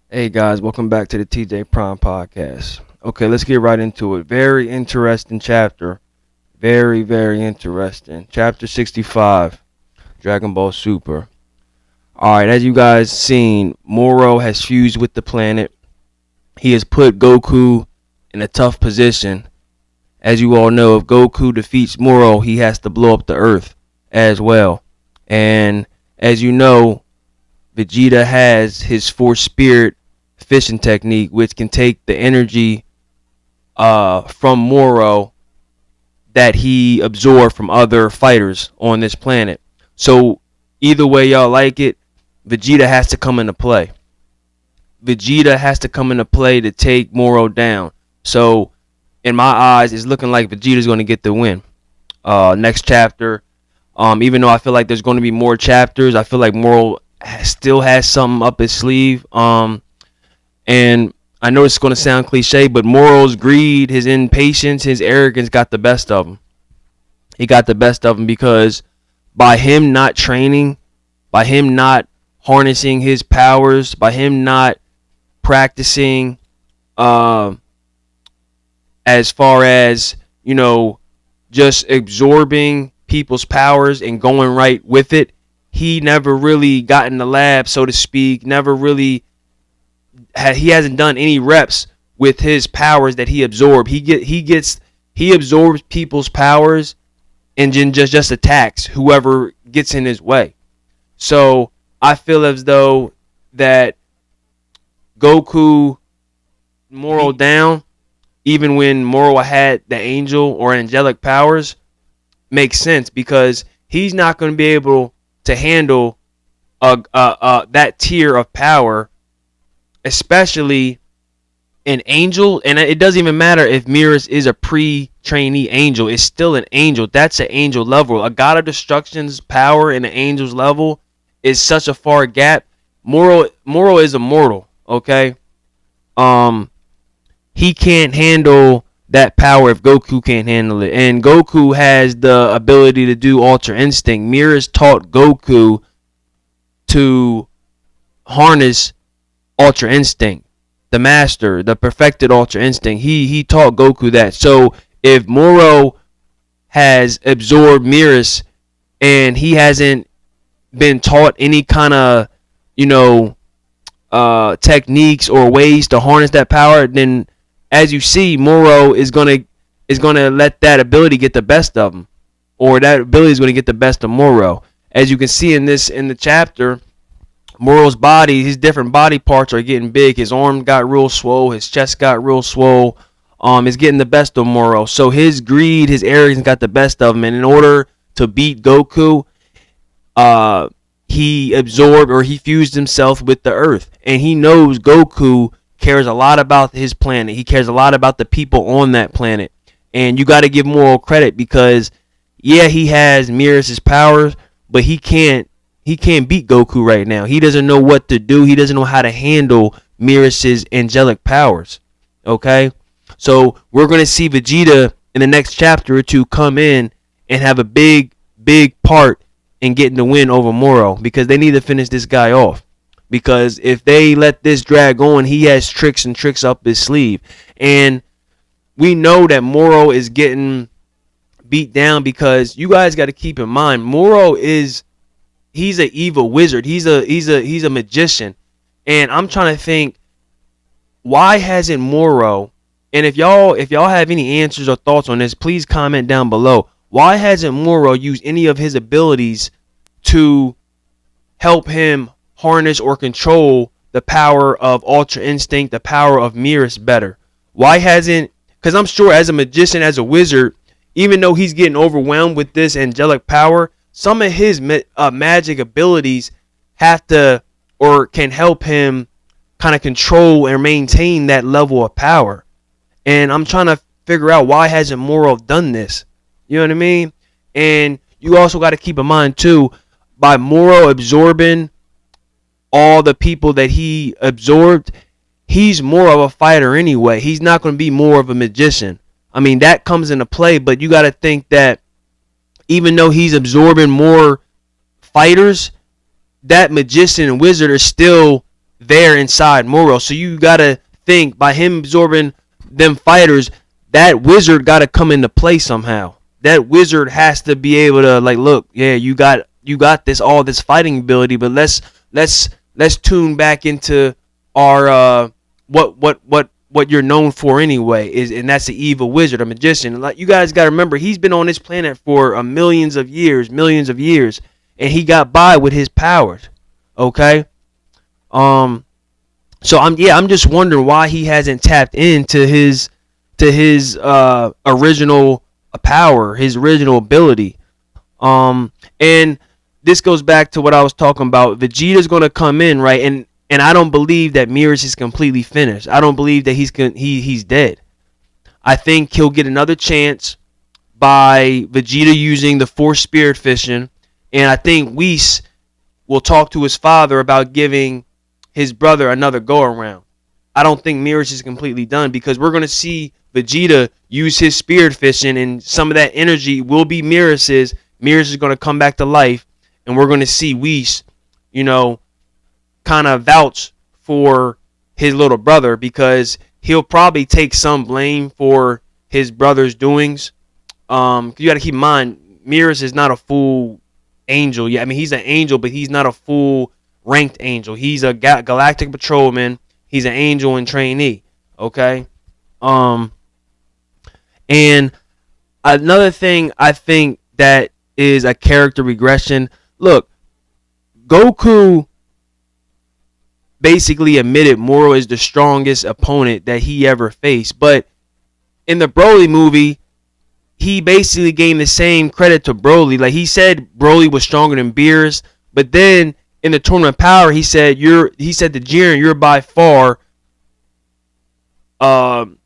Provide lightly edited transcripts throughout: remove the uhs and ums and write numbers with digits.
Hey guys, welcome back to the TJ Prime Podcast. Okay, let's get right into it. Very interesting chapter. Very interesting. Chapter 65, Dragon Ball Super. Alright, as you guys seen, Moro has fused with the planet. He has put Goku in a tough position. As you all know, if Goku defeats Moro, he has to blow up the Earth as well. And as you know, Vegeta has his Forced Spirit Fisson technique, which can take the energy from Moro that he absorbed from other fighters on this planet. So either way y'all like it, Vegeta has to come into play. Vegeta has to come into play to take Moro down. So in my eyes, it's looking like Vegeta's going to get the win. Next chapter, even though I feel like there's going to be more chapters, I feel like Moro still has something up his sleeve. And I know it's going to sound cliche, but Moro's greed, his impatience, his arrogance got the best of him. He got the best of him because by him not training, by him not harnessing his powers, by him not practicing as far as, just absorbing people's powers and going right with it, he never really got in the lab, so to speak, never really he hasn't done any reps with his powers that he absorbed. He absorbs people's powers and then just attacks whoever gets in his way. So I feel as though that Goku Moro down, even when Moro had the angel or angelic powers, makes sense because he's not going to be able to handle that tier of power, especially an angel. And it doesn't even matter if Mirrors is a pre-trainee angel, it's still an angel. That's an angel level. A god of destruction's power and an angel's level is such a far gap. Moro is immortal, okay? He can't handle that power if Goku can't handle it. And Goku has the ability to do Ultra Instinct. Mirrors taught Goku to harness Ultra Instinct, the master, the perfected Ultra Instinct. He taught Goku that. So if Moro has absorbed Mirrors and he hasn't been taught any kind of techniques or ways to harness that power, then as you see, Moro is gonna let that ability get the best of him, or that ability is gonna get the best of Moro. As you can see in the chapter, Moro's body, his different body parts are getting big. His arm got real swole. His chest got real swole. Is getting the best of Moro. So his greed, his arrogance got the best of him. And in order to beat Goku, he absorbed or he fused himself with the Earth. And he knows Goku cares a lot about his planet. He cares a lot about the people on that planet. And you got to give Moro credit because, yeah, he has Mirrors' powers, but he can't beat Goku right now. He doesn't know what to do. He doesn't know how to handle Mirrors' angelic powers. Okay? So we're going to see Vegeta in the next chapter or two come in and have a big part in getting the win over Moro because they need to finish this guy off. Because if they let this drag on, he has tricks up his sleeve. And we know that Moro is getting beat down because you guys got to keep in mind, Moro he's an evil wizard. He's a magician. And I'm trying to think, why hasn't Moro, and if y'all have any answers or thoughts on this, please comment down below. Why hasn't Moro used any of his abilities to help him harness or control the power of Ultra Instinct, the power of Mirrors better? Why hasn't, because I'm sure as a magician, as a wizard, even though he's getting overwhelmed with this angelic power, some of his magic abilities have to or can help him kind of control and maintain that level of power. And I'm trying to figure out why hasn't Moro done this? You know what I mean? And you also got to keep in mind too, by Moro absorbing all the people that he absorbed, he's more of a fighter anyway. He's not going to be more of a magician. I mean, that comes into play, but you got to think that even though he's absorbing more fighters, that magician and wizard are still there inside Moro. So you gotta think, by him absorbing them fighters, that wizard gotta come into play somehow. That wizard has to be able to, like, look, yeah, you got this, all this fighting ability, but let's tune back into our what you're known for anyway, is, and that's the evil wizard, a magician. Like, you guys got to remember, he's been on this planet for millions of years, and he got by with his powers. Okay. So I'm just wondering why he hasn't tapped into his original power, his original ability. And this goes back to what I was talking about. Vegeta's gonna come in, right? And I don't believe that Mirrors is completely finished. I don't believe that he's dead. I think he'll get another chance by Vegeta using the Forced Spirit Fisson, and I think Whis will talk to his father about giving his brother another go around. I don't think Mirrors is completely done, because we're gonna see Vegeta use his Spirit Fisson, and some of that energy will be Mirrors'. Mirrors is gonna come back to life, and we're gonna see Whis, kind of vouch for his little brother, because he'll probably take some blame for his brother's doings. You got to keep in mind, Mirrors is not a full angel. Yeah, I mean, he's an angel, but he's not a full ranked angel. He's a galactic patrolman. He's an angel and trainee. Okay. And another thing I think that is a character regression. Look, Goku basically admitted Moro is the strongest opponent that he ever faced, but in the Broly movie, he basically gave the same credit to Broly. Like, he said Broly was stronger than Beerus, but then in the Tournament of Power, he said to Jiren, you're by far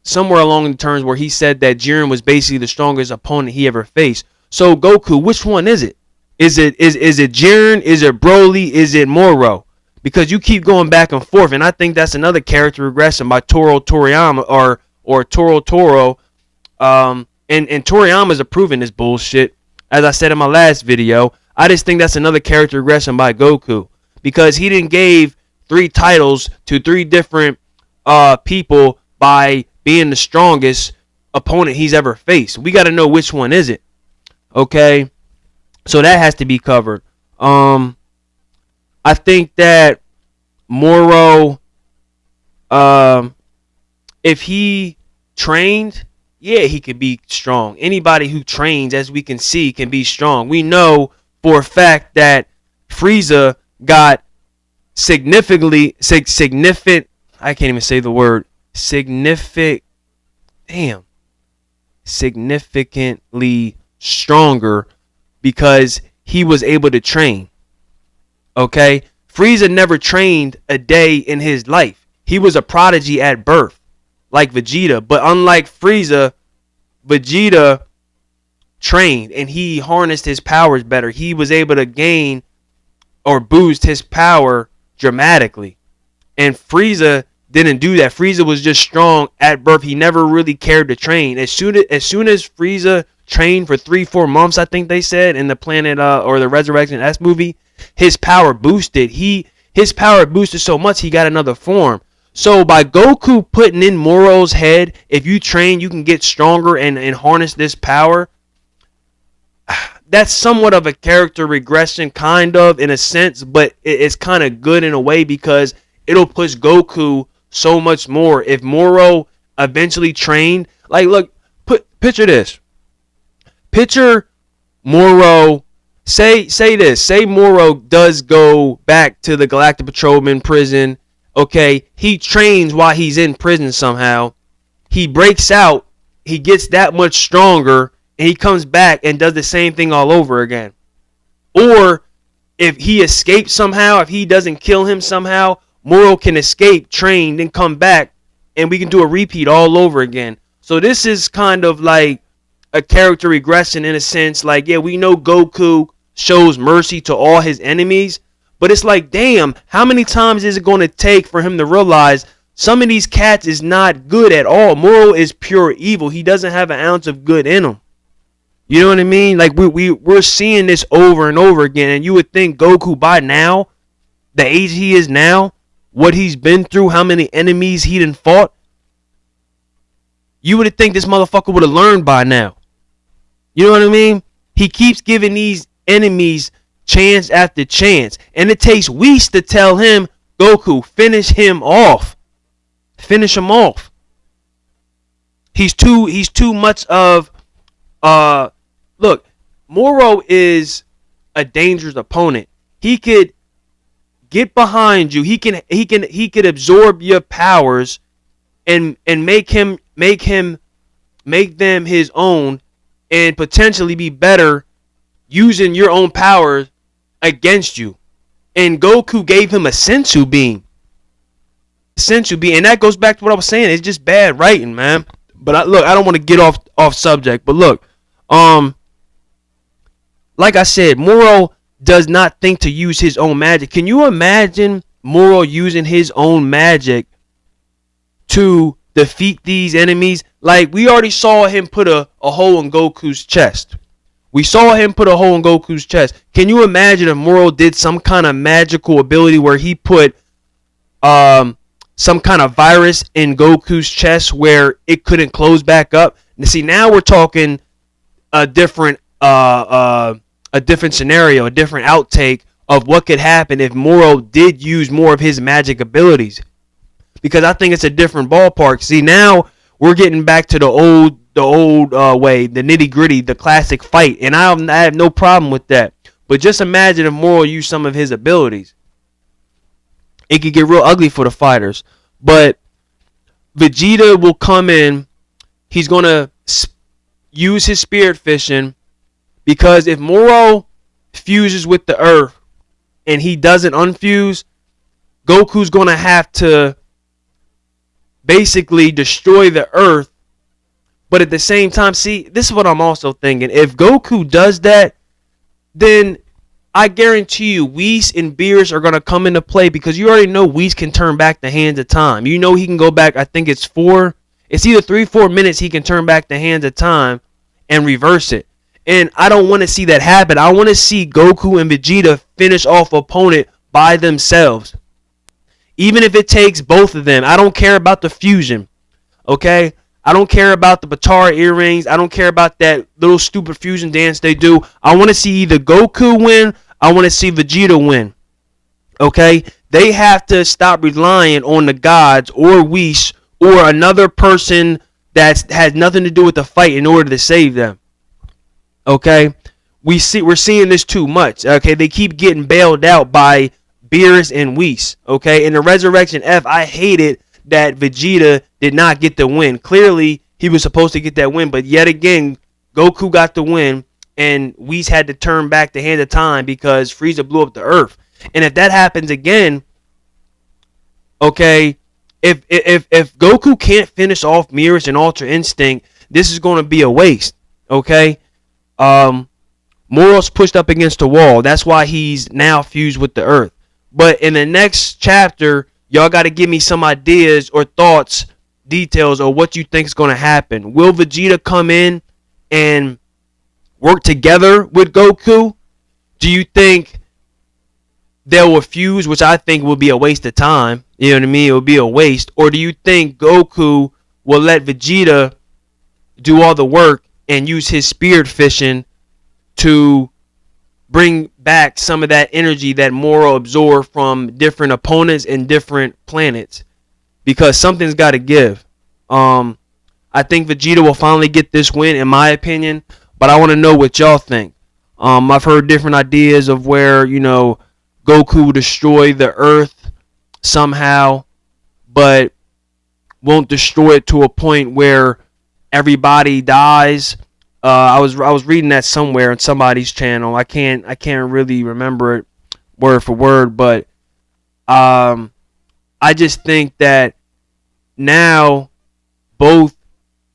somewhere along the terms where he said that Jiren was basically the strongest opponent he ever faced. So Goku, which one is it? Is it Jiren? Is it Broly? Is it Moro? Because you keep going back and forth, and I think that's another character regression by Toro Toriyama or Toro. And Toriyama's approving this bullshit. As I said in my last video, I just think that's another character regression by Goku, because he didn't gave 3 titles to 3 different people by being the strongest opponent he's ever faced. We got to know which one is it. Okay, so that has to be covered. I think that Moro, if he trained, yeah, he could be strong. Anybody who trains, as we can see, can be strong. We know for a fact that Frieza got significantly stronger because he was able to train. Okay? Frieza never trained a day in his life. He was a prodigy at birth, like Vegeta. But unlike Frieza, Vegeta trained and he harnessed his powers better. He was able to gain or boost his power dramatically. And Frieza didn't do that. Frieza was just strong at birth. He never really cared to train. As soon as Frieza trained for 3-4 months, I think they said, in the Planet or the Resurrection S movie, his power boosted. His power boosted so much he got another form. So by Goku putting in Moro's head, if you train, you can get stronger and harness this power. That's somewhat of a character regression, kind of, in a sense, but it's kind of good in a way, because it'll push Goku so much more. If Moro eventually trained, like, look, picture this. Picture Moro. Say this. Say Moro does go back to the Galactic Patrolman prison. Okay, he trains while he's in prison somehow. He breaks out. He gets that much stronger, and he comes back and does the same thing all over again. Or if he escapes somehow, if he doesn't kill him somehow, Moro can escape, train, then come back, and we can do a repeat all over again. So this is kind of like a character regression in a sense. Like, yeah, we know Goku shows mercy to all his enemies, but it's like, damn, how many times is it going to take for him to realize some of these cats is not good at all? Moro is pure evil. He doesn't have an ounce of good in him. You know what I mean? Like, we're seeing this over and over again, and you would think Goku by now, the age he is now, what he's been through, how many enemies he done fought, you would think this motherfucker would have learned by now. You know what I mean? He keeps giving these enemies chance after chance. And it takes Whis to tell him, Goku, finish him off. Finish him off. He's too much of look, Moro is a dangerous opponent. He could get behind you. He could absorb your powers and make them his own and potentially be better using your own powers against you. And Goku gave him a sensu beam. And that goes back to what I was saying. It's just bad writing, man. But I don't want to get off subject. But look, like I said, Moro does not think to use his own magic. Can you imagine Moro using his own magic to defeat these enemies? Like, we already saw him put a hole in Goku's chest. Can you imagine if Moro did some kind of magical ability where he put some kind of virus in Goku's chest where it couldn't close back up? And see, now we're talking a different scenario, a different outtake of what could happen if Moro did use more of his magic abilities. Because I think it's a different ballpark. See, now we're getting back to the old way, the nitty gritty, the classic fight, and I have no problem with that. But just imagine if Moro used some of his abilities. It could get real ugly for the fighters. But Vegeta will come in. He's gonna use his Spirit Fission, because if Moro fuses with the Earth and he doesn't unfuse, Goku's gonna have to basically destroy the Earth. But at the same time, see, this is what I'm also thinking. If Goku does that, then I guarantee you Whis and Beerus are going to come into play, because you already know Whis can turn back the hands of time. You know he can go back, I think it's either 3-4 minutes he can turn back the hands of time and reverse it. And I don't want to see that happen. I want to see Goku and Vegeta finish off opponent by themselves. Even if it takes both of them. I don't care about the fusion. Okay? I don't care about the Batara earrings. I don't care about that little stupid fusion dance they do. I want to see either Goku win. I want to see Vegeta win. Okay? They have to stop relying on the gods or Whis or another person that has nothing to do with the fight in order to save them. Okay? We're seeing this too much. Okay? They keep getting bailed out by Beerus and Whis. Okay? In the Resurrection F, I hated that Vegeta did not get the win. Clearly, he was supposed to get that win, but yet again, Goku got the win, and Whis had to turn back the hand of time because Frieza blew up the Earth. And if that happens again, okay, if Goku can't finish off Beerus and Ultra Instinct, this is going to be a waste. Okay, Moro's pushed up against the wall. That's why he's now fused with the Earth. But in the next chapter, y'all got to give me some ideas or thoughts, details, or what you think is going to happen. Will Vegeta come in and work together with Goku? Do you think they will fuse, which I think will be a waste of time? You know what I mean? It will be a waste. Or do you think Goku will let Vegeta do all the work and use his Spirit Fission to bring back some of that energy that Moro absorbed from different opponents and different planets? Because something's got to give. I think Vegeta will finally get this win, in my opinion, but I want to know what y'all think. I've heard different ideas of where, Goku will destroy the Earth somehow, but won't destroy it to a point where everybody dies. I was reading that somewhere on somebody's channel. I can't really remember it word for word, but I just think that now both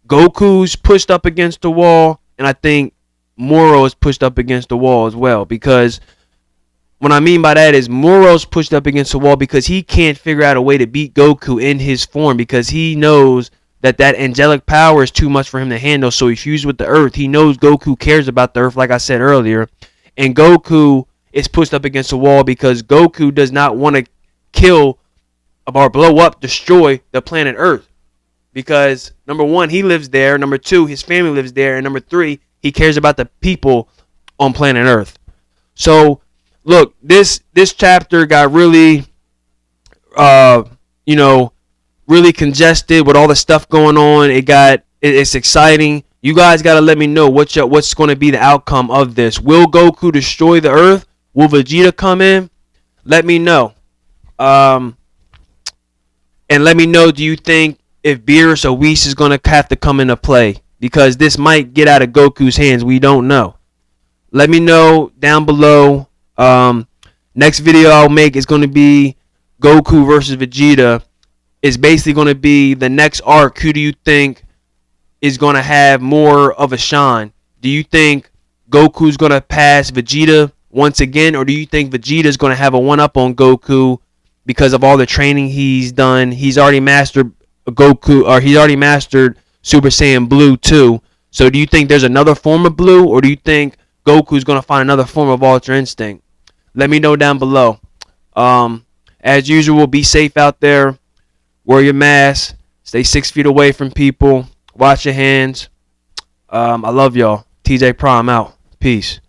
Goku's pushed up against the wall, and I think Moro is pushed up against the wall as well. Because what I mean by that is Moro's pushed up against the wall because he can't figure out a way to beat Goku in his form, because he knows that angelic power is too much for him to handle. So he fused with the Earth. He knows Goku cares about the Earth, like I said earlier. And Goku is pushed up against the wall because Goku does not want to kill or blow up, destroy the planet Earth. Because number one, he lives there. Number two, his family lives there. And number three, he cares about the people on planet Earth. So, look, this chapter got really, uh, you know, really congested with all the stuff going on. It's exciting. You guys got to let me know what's going to be the outcome of this. Will Goku destroy the Earth? Will Vegeta come in? Let me know. And let me know, do you think if Beerus or Whis is going to have to come into play? Because this might get out of Goku's hands. We don't know. Let me know down below. Next video I'll make is going to be Goku versus Vegeta. It's basically going to be the next arc. Who do you think is going to have more of a shine? Do you think Goku's going to pass Vegeta once again, or do you think Vegeta's going to have a one-up on Goku because of all the training he's done? He's already mastered Goku, or he's already mastered Super Saiyan Blue too. So do you think there's another form of Blue, or do you think Goku's going to find another form of Ultra Instinct? Let me know down below. As usual, be safe out there. Wear your mask. Stay 6 feet away from people. Wash your hands. I love y'all. TJ Prime out. Peace.